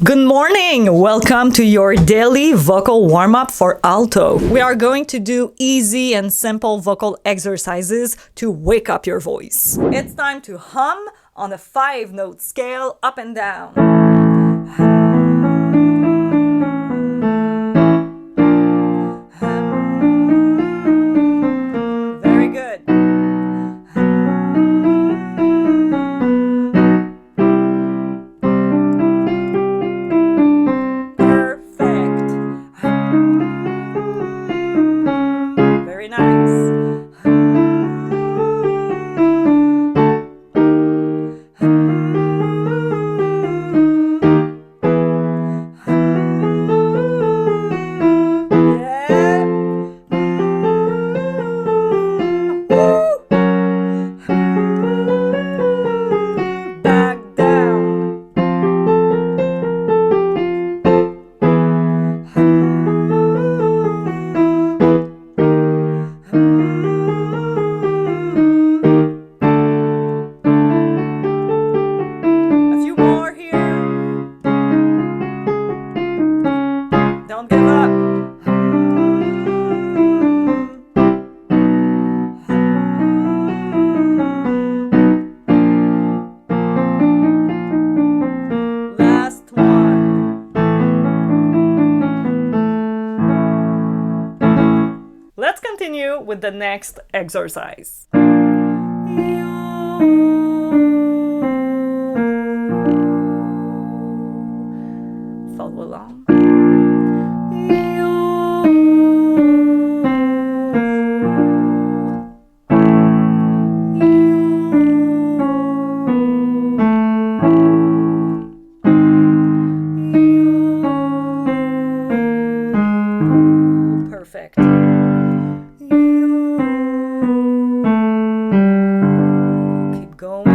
Good morning! Welcome to your daily vocal warm-up for alto. We are going to do easy and simple vocal exercises to wake up your voice. It's time to hum on a 5-note scale up and down. Very good. Very nice. Yeah. Woo. Back down. A few more here. Don't give up. Last one. Let's continue with the next exercise. Follow along. Perfect. Keep going.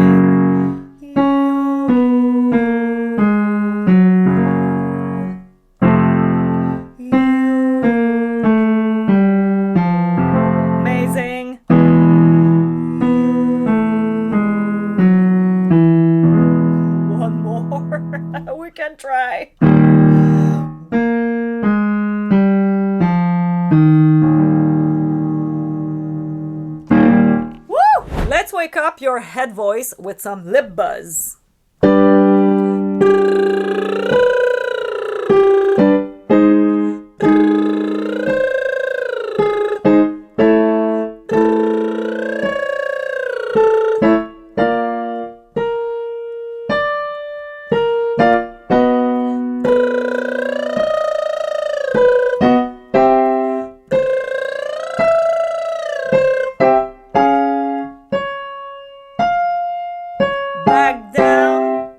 Amazing. One more. We can try. Woo! Let's wake up your head voice with some lip buzz. Back down.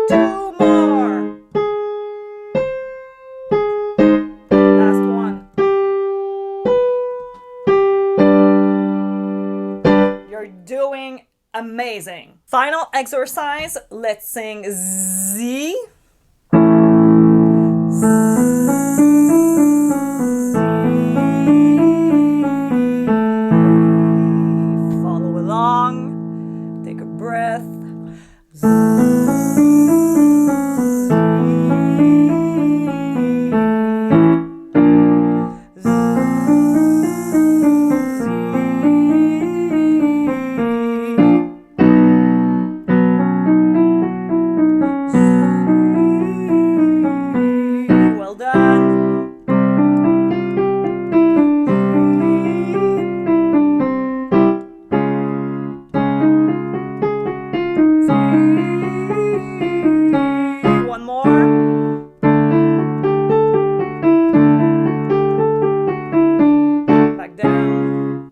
Two more. Last one. You're doing amazing. Final exercise, let's sing Z. Follow along. Take a breath. Well done. One more. Back down.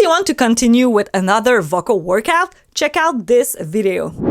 you want to continue with another vocal workout, check out this video.